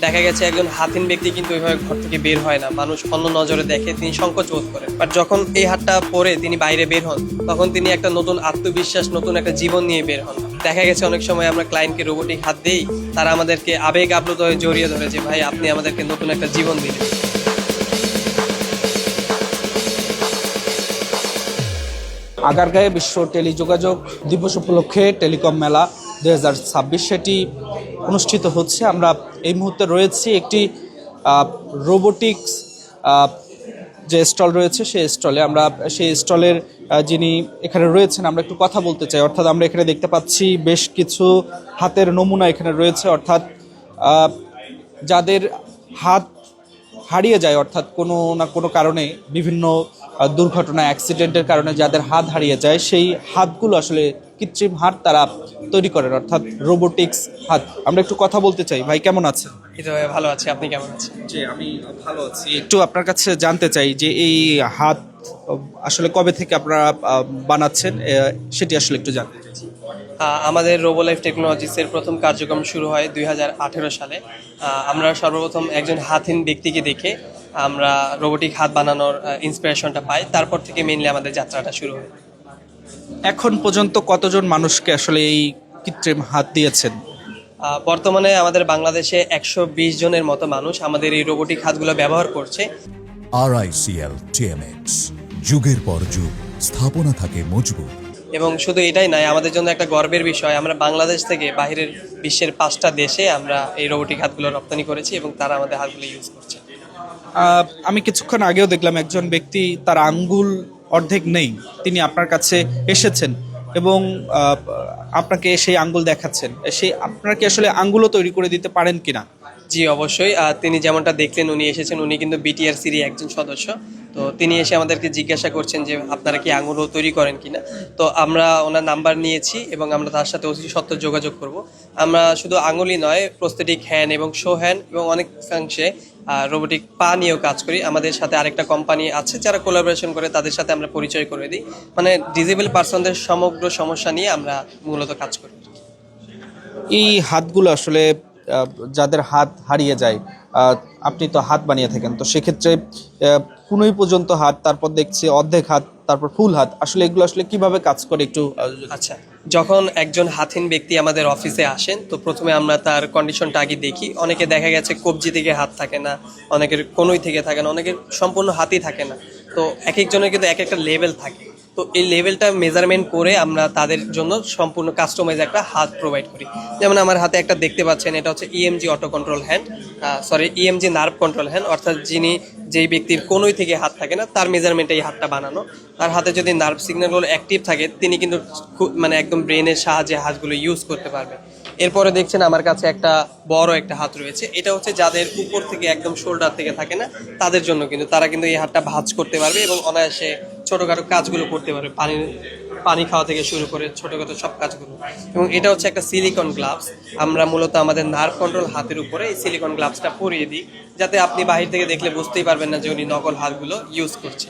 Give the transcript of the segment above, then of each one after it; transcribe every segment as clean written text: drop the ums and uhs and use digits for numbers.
দেখা গেছে একজন হাতহীন ব্যক্তি কিন্তু ওইভাবে ঘর থেকে বের হয় না, মানুষ অন্য নজরে দেখে, তিনি সংকোচ বোধ করেন। বাট যখন এই হাতটা পরে তিনি বাইরে বের হন, তখন তিনি একটা নতুন আত্মবিশ্বাস, নতুন একটা জীবন নিয়ে বের হন। দেখা গেছে অনেক সময় আমরা ক্লায়েন্টকে রোবোটিক হাত দেই, তারা আমাদেরকে আবেগ আপ্লুত হয়ে জড়িয়ে ধরে যে ভাই আপনি আমাদেরকে নতুন একটা জীবন দিলেন। আগারগাঁয়ে বিশ্ব টেলিযোগাযোগ দিবস উপলক্ষে টেলিকম মেলা 2026 সেটি অনুষ্ঠিত হচ্ছে। আমরা এই মুহূর্তে রয়েছি একটি রোবোটিক্স যে স্টল রয়েছে সেই স্টলে। আমরা সেই স্টলের যিনি এখানে রয়েছেন আমরা একটু কথা বলতে চাই। অর্থাৎ আমরা এখানে দেখতে পাচ্ছি বেশ কিছু হাতের নমুনা এখানে রয়েছে, অর্থাৎ যাদের হাত হারিয়ে যায়, অর্থাৎ কোনো না কোনো কারণে বিভিন্ন দুর্ঘটনা অ্যাক্সিডেন্টের কারণে যাদের হাত হারিয়ে যায়, সেই হাতগুলো আসলে কৃত্রিম হাত তারা তৈরি করেন, অর্থাৎ রোবোটিক্স হাত। আমরা একটু কথা বলতে চাই। ভাই কেমন আছেন? এই তো ভাই ভালো আছি, আপনি কেমন আছেন? জি আমি ভালো আছি। একটু আপনার কাছে জানতে চাই যে এই হাত আসলে কবে থেকে আপনারা বানাচ্ছেন, সেটি আসলে একটু জানতে চাই। আমাদের রোবোলাইফ টেকনোলজিসের প্রথম কার্যক্রম শুরু হয় 2018 সালে। আমরা সর্বপ্রথম একজন হাতহীন ব্যক্তিকে দেখে আমরা রোবোটিক হাত বানানোর ইন্সপিরেশনটা পাই, তারপর থেকে মেইনলি আমাদের যাত্রাটা শুরু হয়। এখন পর্যন্ত কতজন মানুষকে আসলে এই কৃত্রিম হাত দিয়েছেন? বর্তমানে আমাদের বাংলাদেশে 120 জনের মতো মানুষ আমাদের এই রোবোটিক হাতগুলো ব্যবহার করছে। RICL TMX, যুগের পর যুগ স্থাপনা থাকে মজবুত। এবং শুধু এটাই নয়, আমাদের জন্য একটা গর্বের বিষয়, আমরা বাংলাদেশ থেকে বাইরের বিশ্বের 5টা দেশে আমরা এই রোবোটিক হাতগুলো রপ্তানি করেছি এবং তারা আমাদের হাতগুলো ইউজ করছে। আমি কিছুক্ষণ আগেও দেখলাম একজন ব্যক্তি তার আঙ্গুল অর্ধেক নেই, তিনি আপনার কাছে এসেছেন এবং আপনাকে সেই আঙ্গুল দেখাচ্ছেন। সেই আপনারা কি আসলে আঙ্গুলও তৈরি করে দিতে পারেন কিনা? জি অবশ্যই। তিনি যেমনটা দেখলেন, উনি এসেছেন, উনি কিন্তু বিটিআরসির একজন সদস্য। তো তিনি এসে আমাদেরকে জিজ্ঞাসা করছেন যে আপনারা কি আঙুলও তৈরি করেন কিনা। তো আমরা ওনার নাম্বার নিয়েছি এবং আমরা তার সাথে অতি সত্ত্বর যোগাযোগ করব। আমরা শুধু আঙুলই নয়, প্রস্থেটিক হ্যান্ড এবং শো হ্যান্ড এবং অনেকাংশে রোবোটিক পা নিয়েও কাজ করি। আমাদের সাথে আরেকটা কোম্পানি আছে যারা কোলাবোরেশন করে, তাদের সাথে আমরা পরিচয় করে দিই। মানে ডিজেবল পার্সনদের সমগ্র সমস্যা নিয়ে আমরা মূলত কাজ করি। এই হাতগুলো আসলে যাদের হাত হারিয়ে যায়, আপনি তো হাত বানিয়ে থাকেন, তো সেক্ষেত্রে কোনোই পর্যন্ত হাত, তারপর দেখছি অর্ধেক হাত, তারপর ফুল হাত, আসলে এগুলো আসলে কিভাবে কাজ করে একটু আচ্ছা, যখন একজন হাতহীন ব্যক্তি আমাদের অফিসে আসেন, তো প্রথমে আমরা তার কন্ডিশনটা আগে দেখি। অনেকে দেখা গেছে কবজি থেকে হাত থাকে না, অনেকের কোনোই থেকে থাকে না, অনেকের সম্পূর্ণ হাতই থাকে না। তো এক একজনের কিন্তু এক একটা লেভেল থাকে। তো এই লেভেলটা মেজারমেন্ট করে আমরা তাদের জন্য সম্পূর্ণ কাস্টমাইজ একটা হাত প্রোভাইড করি। যেমন আমার হাতে একটা দেখতে পাচ্ছেন, এটা হচ্ছে EMG auto control hand, EMG nerve control hand, অর্থাৎ যেই ব্যক্তির কোনোই থেকে হাত থাকে না, তার মেজারমেন্টে এই হাতটা বানানো। তার হাতে যদি নার্ভ সিগন্যালগুলো অ্যাক্টিভ থাকে, তিনি কিন্তু মানে একদম ব্রেনের সাহায্যে হাতগুলো ইউজ করতে পারবে। এরপরে দেখছেন আমার কাছে একটা বড় একটা হাত রয়েছে, এটা হচ্ছে যাদের উপর থেকে একদম শোল্ডার থেকে থাকে না, তাদের জন্য কিন্তু তারা কিন্তু এই হাতটা ভাঁজ করতে পারবে এবং অনায়াসে ছোটোখাটো কাজগুলো করতে পারবে, পানি খাওয়া থেকে শুরু করে ছোটোখাটো সব কাজগুলো। এবং এটা হচ্ছে একটা সিলিকন গ্লাভস। আমরা মূলত আমাদের নার্ভ কন্ট্রোল হাতের উপরে এই সিলিকন গ্লাভসটা পরিয়ে দিই, যাতে আপনি বাহির থেকে দেখলে বুঝতেই পারবেন না যে উনি নকল হাতগুলো ইউজ করছে।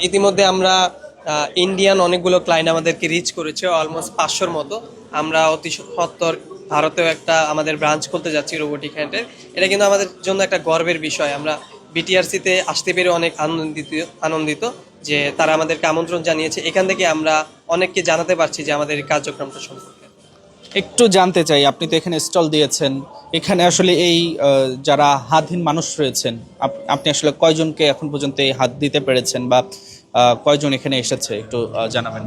ইতিমধ্যে আমরা ইন্ডিয়ান অনেকগুলো ক্লায়েন্ট আমাদেরকে রিচ করেছে, অলমোস্ট 500-র মতো। আমরা অতি সত্বর ভারতেও একটা আমাদের ব্রাঞ্চ খুলতে যাচ্ছি রোবোটিক হ্যান্ডের। এটা কিন্তু আমাদের জন্য একটা গর্বের বিষয়। আমরা বিটিআরসিতে আসতে পেরে অনেক আনন্দিত যে তারা আমাদেরকে আমন্ত্রণ জানিয়েছে। এখান থেকে আমরা অনেককে জানাতে পারছি যে আমাদের এই কার্যক্রমটা সম্পর্কে। একটু জানতে চাই, আপনি তো এখানে স্টল দিয়েছেন, এখানে আসলে এই যারা হাতহীন মানুষ রয়েছেন, আপনি আসলে কয়জনকে এখন পর্যন্ত এই হাত দিতে পেরেছেন বা কয়জন এখানে এসেছে একটু জানাবেন?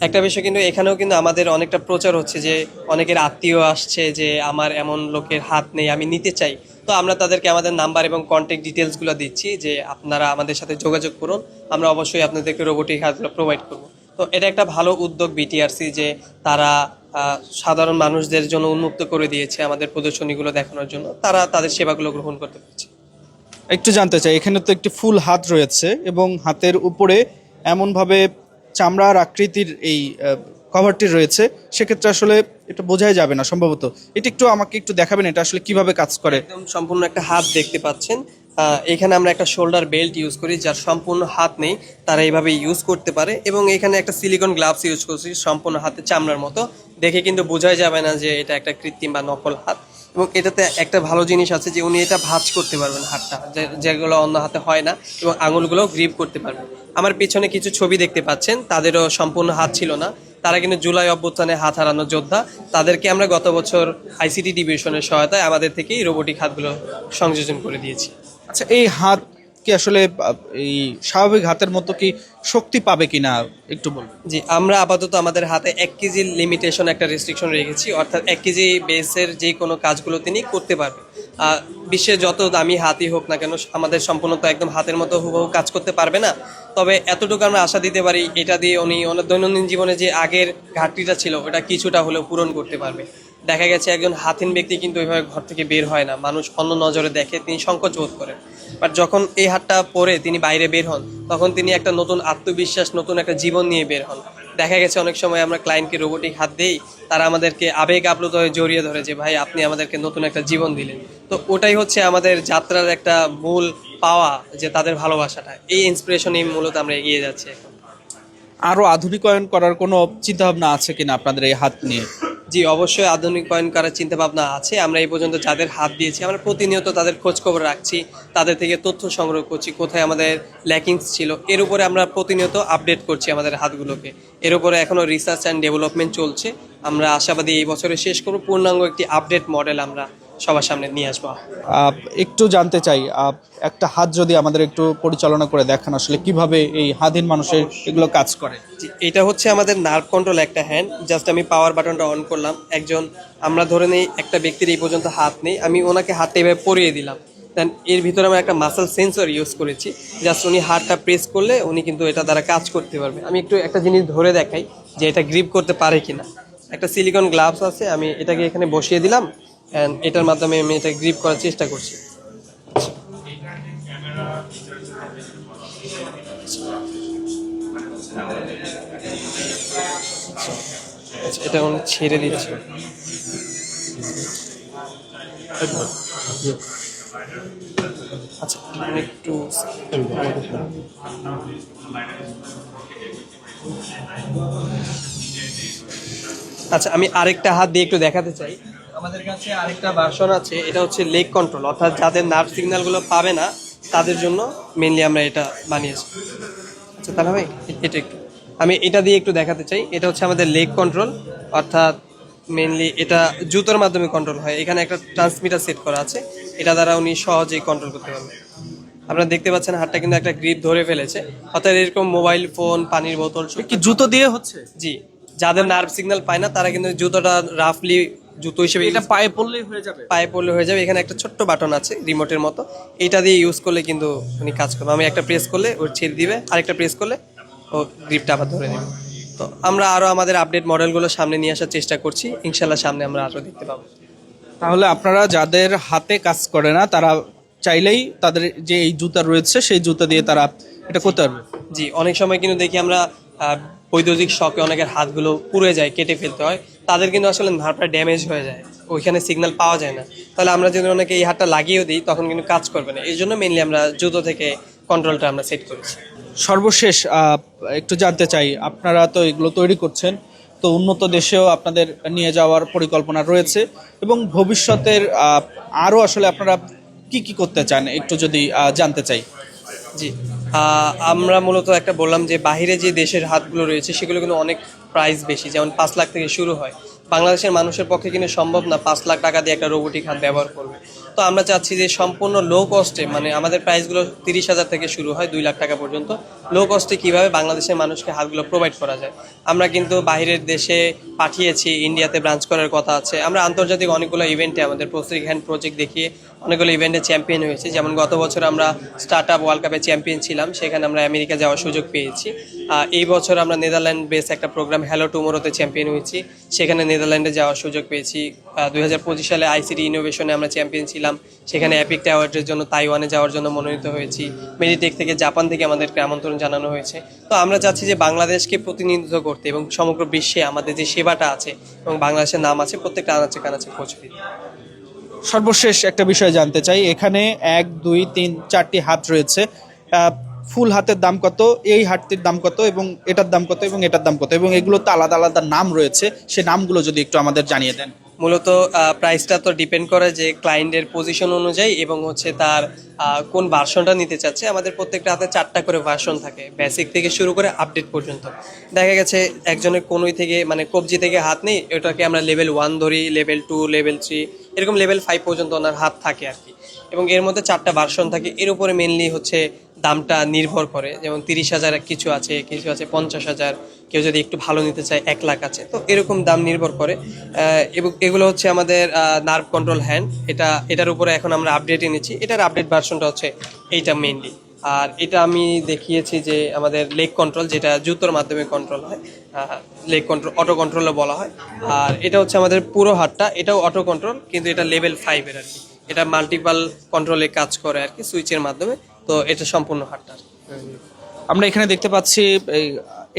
একটা বিষয় কিন্তু এখানেও কিন্তু আমাদের অনেকটা প্রচার হচ্ছে যে অনেকের আত্মীয় আসছে যে আমার এমন লোকের হাত নেই, আমি নিতে চাই। তো আমরা তাদেরকে আমাদের নাম্বার এবং কন্ট্যাক্ট ডিটেলসগুলো দিচ্ছি যে আপনারা আমাদের সাথে যোগাযোগ করুন, আমরা অবশ্যই আপনাদেরকে রোবোটিক হাতগুলো প্রোভাইড করব। তো এটা একটা ভালো উদ্যোগ বিটিআরসি, যে তারা সাধারণ মানুষদের জন্য উন্মুক্ত করে দিয়েছে আমাদের প্রদর্শনীগুলো দেখানোর জন্য, তারা তাদের সেবাগুলো গ্রহণ করতে পারছে। একটু জানতে চাই, এখানে তো একটি ফুল হাত রয়েছে এবং হাতের উপরে এমনভাবে চামড়ার আকৃতির এই কভারটি রয়েছে, সেক্ষেত্রে আসলে এটা বোঝাই যাবে না সম্ভবত। এটা একটু আমাকে একটু দেখাবেন, এটা আসলে কিভাবে কাজ করে? একদম সম্পূর্ণ একটা হাত দেখতে পাচ্ছেন। এখানে আমরা একটা শোল্ডার বেল্ট ইউজ করি, যার সম্পূর্ণ হাত নেই তারা এইভাবে ইউজ করতে পারে। এবং এখানে একটা সিলিকন গ্লাভস ইউজ করছি সম্পূর্ণ হাতে চামড়ার মতো, দেখে কিন্তু বোঝাই যাবে না যে এটা একটা কৃত্রিম বা নকল হাত। এবং এটাতে একটা ভালো জিনিস আছে যে উনি এটা ভাঁজ করতে পারবেন হাতটা, যেগুলো অন্য হাতে হয় না, এবং আঙুলগুলো গ্রিপ করতে পারবেন। আমার পিছনে কিছু ছবি দেখতে পাচ্ছেন, তাদেরও সম্পূর্ণ হাত ছিল না, তারা কিন্তু জুলাই অভ্যুত্থানে হাত হারানো যোদ্ধা। তাদেরকে আমরা গত বছর আইসিটি ডিভিশনের সহায়তায় আমাদের থেকেই রোবোটিক হাতগুলো সংযোজন করে দিয়েছি। আচ্ছা, এই হাত কি আসলে এই স্বাভাবিক হাতের মতো কি শক্তি পাবে কিনা একটু বলুন। জি, আমরা আপাতত আমাদের হাতে 1 কেজির লিমিটেশন একটা রেস্ট্রিকশন রেখেছি, অর্থাৎ 1 কেজি বেসের যে কোনো কাজগুলো তিনি করতে পারবেন। বিশ্বের যত দামি হাতই হোক না কেন, আমাদের সম্পূর্ণ তো একদম হাতের মতো হুবহু কাজ করতে পারবে না। তবে এতটুকু আমরা আশা দিতে পারি, এটা দিয়ে উনি ওনার দৈনন্দিন জীবনে যে আগের ঘাটতিটা ছিল ওটা কিছুটা হলেও পূরণ করতে পারবে। দেখা গেছে একজন হাতহীন ব্যক্তি কিন্তু ওইভাবে ঘর থেকে বের হয় না, মানুষ অন্য নজরে দেখে, তিনি সংকোচ বোধ করেন। বাট যখন এই হাতটা পরে তিনি বাইরে বের হন, তখন তিনি একটা নতুন আত্মবিশ্বাস, নতুন একটা জীবন নিয়ে বের হন। দেখা গেছে অনেক সময় আমরা ক্লায়েন্টকে রোবোটিক হাত দেই, তারা আমাদেরকে আবেগ আপ্লুত হয়ে জড়িয়ে ধরে যে ভাই আপনি আমাদেরকে নতুন একটা জীবন দিলেন। তো ওটাই হচ্ছে আমাদের যাত্রার একটা মূল পাওয়া, যে তাদের ভালোবাসাটা, এই ইন্সপিরেশনই মূলত আমরা এগিয়ে যাচ্ছি এখন। আরো আধুনিকায়ন করার কোনো চিন্তা ভাবনা আছে কিনা আপনাদের এই হাত নিয়ে? জি, অবশ্যই আধুনিকায়ন করার চিন্তা ভাবনা আছে। আমরা এই পর্যন্ত যাদের হাত দিয়েছি, আমরা প্রতিনিয়ত তাদের খোঁজ খবর রাখছি, তাদের থেকে তথ্য সংগ্রহ করছি, কোথায় আমাদের ল্যাকিংস ছিল, এর উপরে আমরা প্রতিনিয়ত আপডেট করছি আমাদের হাতগুলোকে। এর উপরে এখনও রিসার্চ অ্যান্ড ডেভেলপমেন্ট চলছে। আমরা আশাবাদী এই বছরে শেষ করব, পূর্ণাঙ্গ একটি আপডেট মডেল আমরা সবার সামনে নিয়ে আসবো। একটু জানতে চাই, একটা হাত যদি আমাদের একটু পরিচালনা করে দেখান, আসলে কিভাবে এই হাতহীন মানুষের এগুলো কাজ করে। জি, এটা হচ্ছে আমাদের নার্ভ কন্ট্রোল একটা হ্যান্ড। জাস্ট আমি পাওয়ার বাটনটা অন করলাম, আমরা ধরে নেই একটা ব্যক্তির এই পর্যন্ত হাত নেই, আমি ওনাকে হাতটা এভাবে পরিয়ে দিলাম, দেন এর ভিতরে আমরা একটা মাসেল সেন্সর ইউজ করেছি। জাস্ট উনি হাতটা প্রেস করলে উনি কিন্তু এটা দ্বারা কাজ করতে পারবে। আমি একটু একটা জিনিস ধরে দেখাই যে এটা গ্রিপ করতে পারে কিনা। একটা সিলিকন গ্লাভস আছে, আমি এটাকে এখানে বসিয়ে দিলাম, অ্যান্ড এটার মাধ্যমে আমি এটা গ্রিপ করার চেষ্টা করছি। আচ্ছা, এটা উনি ছেড়ে দিচ্ছে। আচ্ছা, আপনি একটু আচ্ছা, আমি আরেকটা হাত দিয়ে একটু দেখাতে চাই। আমাদের কাছে আরেকটা ভার্সন আছে, এটা হচ্ছে লেগ কন্ট্রোল, অর্থাৎ যাদের নার্ভ সিগন্যালগুলো পাবে না তাদের জন্য মেনলি আমরা এটা বানিয়েছি। আচ্ছা, তাহলে ভাই এটা একটু আমি এটা দিয়ে একটু দেখাতে চাই। এটা হচ্ছে আমাদের লেগ কন্ট্রোল, অর্থাৎ মেনলি এটা জুতোর মাধ্যমে কন্ট্রোল হয়। এখানে একটা ট্রান্সমিটার সেট করা আছে, এটা দ্বারা উনি সহজেই কন্ট্রোল করতে পারবেন। আপনারা দেখতে পাচ্ছেন হাতটা কিন্তু একটা গ্রিপ ধরে ফেলেছে, অর্থাৎ এরকম মোবাইল ফোন, পানির বোতল কি জুতো দিয়ে হচ্ছে? জি, যাদের নার্ভ সিগন্যাল পায় না তারা কিন্তু জুতোটা রাফলি জুতো হিসেবে এটা পায়ে পড়লেই হয়ে যাবে? পায়ে পড়লে হয়ে যাবে। এখানে একটা ছোট্ট বাটন আছে রিমোটের মতো, এটা দিয়ে ইউজ করলে কিন্তু উনি কাজ করবে। আমি একটা প্রেস করলে ওর ছেড়ে দিবে, আরেকটা প্রেস করলে ও গ্রিপটা আবার ধরে নেবে। তো আমরা আরও আমাদের আপডেট মডেলগুলো সামনে নিয়ে আসার চেষ্টা করছি, ইনশাল্লাহ সামনে আমরা আরও দেখতে পাবো। তাহলে আপনারা যাদের হাতে কাজ করে না তারা চাইলেই তাদের যে এই জুতা রয়েছে সেই জুতা দিয়ে তারা এটা করতে পারবে। জি, অনেক সময় কিন্তু দেখি আমরা বৈদ্যুতিক শকে অনেকের হাতগুলো পুড়ে যায়, কেটে ফেলতে হয়, তাদের কিন্তু আসলে নার্ভটা ড্যামেজ হয়ে যায়, ওইখানে সিগন্যাল পাওয়া যায় না। তাহলে আমরা যদি ওনাকে এই হাতটা লাগিয়েও দিই তখন কিন্তু কাজ করবে না। এই জন্য মেনলি আমরা জুতো থেকে কন্ট্রোলটা আমরা সেট করেছি। সর্বশেষ একটু জানতে চাই, আপনারা তো এগুলো তৈরি করছেন, তো উন্নত দেশেও আপনাদের নিয়ে যাওয়ার পরিকল্পনা রয়েছে, এবং ভবিষ্যতের আরও আসলে আপনারা কি কি করতে চান একটু যদি জানতে চাই। জি, আমরা মূলত একটা বললাম যে বাইরে যে দেশের হাতগুলো রয়েছে সেগুলো কিন্তু অনেক প্রাইস বেশি, যেমন 5 লাখ থেকে শুরু হয়। বাংলাদেশের মানুষের পক্ষে কিন্তু সম্ভব না 5 লাখ টাকা দিয়ে একটা রোবোটিক হাত ব্যবহার করবে। তো আমরা চাচ্ছি যে সম্পূর্ণ লো কস্টে, মানে আমাদের প্রাইসগুলো 30,000 থেকে শুরু হয় 2 লাখ টাকা পর্যন্ত, লো কস্টে কীভাবে বাংলাদেশের মানুষকে হাতগুলো প্রোভাইড করা যায়। আমরা কিন্তু বাইরের দেশে পাঠিয়েছি, ইন্ডিয়াতে ব্রাঞ্চ করার কথা আছে। আমরা আন্তর্জাতিক অনেকগুলো ইভেন্টে আমাদের প্রস্তুতি হ্যান্ড প্রজেক্ট দেখিয়ে অনেকগুলো ইভেন্টে চ্যাম্পিয়ন হয়েছে। যেমন গত বছর আমরা স্টার্ট আপ ওয়ার্ল্ড কাপে চ্যাম্পিয়ন ছিলাম, সেখানে আমরা আমেরিকা যাওয়ার সুযোগ পেয়েছি। এই বছর আমরা নেদারল্যান্ড বেস একটা প্রোগ্রাম হ্যালো টুমোরোতে চ্যাম্পিয়ন হয়েছি, সেখানে নেদারল্যান্ডে যাওয়ার সুযোগ পেয়েছি। 2025 সালে আইসিটি ইনোভেশনে আমরা চ্যাম্পিয়ন ছিলাম, সেখানে অ্যাপিক অ্যাওয়ার্ডের জন্য তাইওয়ানে যাওয়ার জন্য মনোনীত হয়েছি। মেডিটেক থেকে জাপান থেকে আমাদেরকে আমন্ত্রণ জানানো হয়েছে। তো আমরা চাচ্ছি যে বাংলাদেশকে প্রতিনিধিত্ব করতে এবং সমগ্র বিশ্বে আমাদের যে সেবাটা আছে এবং বাংলাদেশের নাম আছে প্রত্যেকটা আনাচে কানাচে পৌঁছে দিতে। সর্বশেষ একটা বিষয় জানতে চাই, এখানে 1, 2, 3, 4টি হাত রয়েছে, ফুল হাতের দাম কত, এই হাতটির দাম কত, এবং এটার দাম কত, এবং এটার দাম কত, এবং এগুলো তো আলাদা আলাদা নাম রয়েছে, সে নামগুলো যদি একটু আমাদের জানিয়ে দেন। মূলত প্রাইসটা তো ডিপেন্ড করে যে ক্লায়েন্টের পজিশন অনুযায়ী এবং হচ্ছে তার কোন ভার্সনটা নিতে চাচ্ছে। আমাদের প্রত্যেকটা হাতে 4টা করে ভার্সন থাকে, বেসিক থেকে শুরু করে আপডেট পর্যন্ত। দেখা গেছে একজনের কোনোই থেকে মানে কবজি থেকে হাত নেই, এটাকে আমরা লেভেল 1 ধরি, লেভেল 2, লেভেল 3, এরকম লেভেল 5 পর্যন্ত ওনার হাত থাকে আর কি। এবং এর মধ্যে 4টা ভার্সন থাকে, এর উপরে মেনলি হচ্ছে দামটা নির্ভর করে। যেমন 30,000 কিছু আছে, কিছু আছে 50,000, কেউ যদি একটু ভালো নিতে চায় 1 লাখ আছে, তো এরকম দাম নির্ভর করে। এবং এগুলো হচ্ছে আমাদের নার্ভ কন্ট্রোল হ্যান্ড, এটার উপরে এখন আমরা আপডেট এনেছি। এটার আপডেট ভার্সনটা হচ্ছে এইটা মেইনলি। আর এটা আমি দেখিয়েছি যে আমাদের লেগ কন্ট্রোল, যেটা জুতোর মাধ্যমে কন্ট্রোল হয়, লেগ কন্ট্রোল অটো কন্ট্রোলও বলা হয়। আর এটা হচ্ছে আমাদের পুরো হাতটা, এটাও অটো কন্ট্রোল, কিন্তু এটা লেভেল 5 আর কি। এটা মাল্টিপাল কন্ট্রোলে কাজ করে আর কি, সুইচের মাধ্যমে। তো এটা সম্পূর্ণ হাতটা। আমরা এখানে দেখতে পাচ্ছি,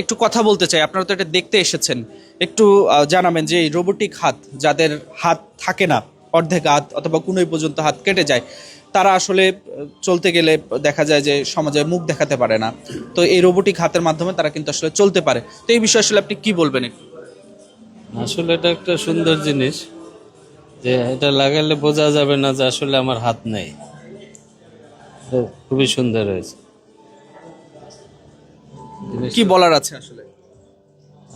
একটু কথা বলতে চাই, আপনারা তো এটা দেখতে এসেছেন, একটু জানাবেন যে এই রোবোটিক হাত, যাদের হাত থাকে না, অর্ধেক হাত অথবা কোনোই পর্যন্ত হাত কেটে যায়, তারা আসলে চলতে গেলে দেখা যায় যে সমাজে মুখ দেখাতে পারে না, তো এই রোবোটিক হাতের মাধ্যমে তারা কিন্তু আসলে চলতে পারে। তো এই বিষয়ে আসলে আপনি কি বলবেন একটু? আসলে এটা একটা সুন্দর জিনিস, যে এটা লাগালে বোঝা যাবে না যে আসলে আমার হাত নেই। এটা খুবই সুন্দর হয়েছে। কি বলার আছে আসলে?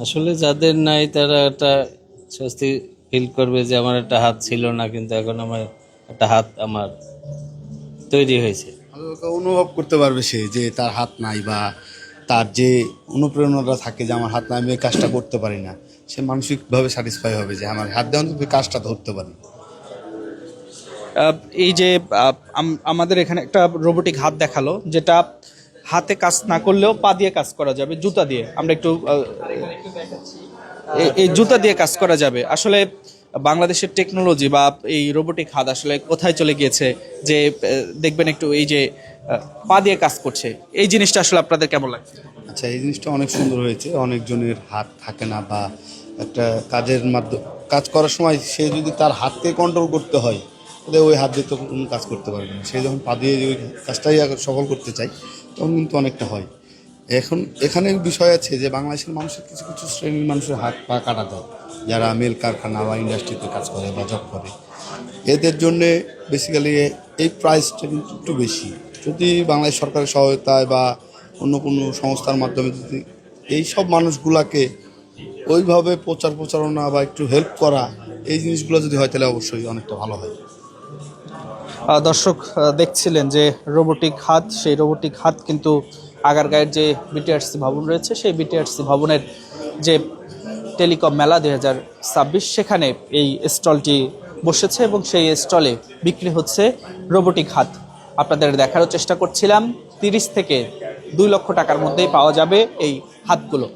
আসলে যাদের নাই তারা একটা স্বস্তি ফিল করবে যে আমার একটা হাত ছিল না, কিন্তু এখন আমার একটা হাত আমার তৈরি হয়েছে। অনুভব করতে পারবে সে যে তার হাত নাই, বা তার যে অনুপ্রেরণাটা থাকে যে আমার হাত নাই, আমি এই কাজটা করতে পারি না, সে মানসিকভাবে স্যাটিসফাই হবে যে আমার হাত দেওয়া অন্তত কাজটা ধরতে পারি। এই যে আমাদের এখানে একটা রোবোটিক হাত দেখালো, যেটা হাতে কাজ না করলেও পা দিয়ে কাজ করা যাবে, জুতা দিয়ে। আমরা একটু এই জুতা দিয়ে কাজ করা যাবে। আসলে বাংলাদেশের টেকনোলজি বা এই রোবোটিক হাত আসলে কোথায় চলে গিয়েছে, যে দেখবেন একটু এই যে পা দিয়ে কাজ করছে, এই জিনিসটা আসলে আপনাদের কেমন লাগছে? আচ্ছা, এই জিনিসটা অনেক সুন্দর হয়েছে। অনেকজনের হাত থাকে না, বা একটা কাজের মাধ্যমে কাজ করার সময় সে যদি তার হাতকে কন্ট্রোল করতে হয়, তাহলে ওই হাত দিয়ে তো কোনো কাজ করতে পারবে না। সে যখন পা দিয়ে ওই কাজটাই সফল করতে চায়, তখন কিন্তু অনেকটা হয়। এখন এখানে বিষয় আছে যে বাংলাদেশের মানুষের কিছু কিছু শ্রেণীর মানুষের হাত পা কাটা দেয়, যারা মিল কারখানা বা ইন্ডাস্ট্রিতে কাজ করে বা জব করে। এদের জন্যে বেসিক্যালি এই প্রাইসটা কিন্তু একটু বেশি। যদি বাংলাদেশ সরকারের সহায়তায় বা অন্য কোনো সংস্থার মাধ্যমে যদি এই সব মানুষগুলাকে ওইভাবে প্রচারণা বা একটু হেল্প করা, এই জিনিসগুলো যদি হয়, তাহলে অবশ্যই অনেকটা ভালো হয়। দর্শক দেখছিলেন যে রোবোটিক হাত, সেই রোবোটিক হাত কিন্তু আগারগাঁয়ের যে বিটিআরসি ভবন রয়েছে, সেই বিটিআরসি ভবনের যে টেলিকম মেলা 2026, সেখানে এই স্টলটি বসেছে এবং সেই স্টলে বিক্রি হচ্ছে রোবোটিক হাত। আপনাদের দেখারও চেষ্টা করছিলাম, 30 থেকে 2 লক্ষ টাকার মধ্যেই পাওয়া যাবে এই হাতগুলো।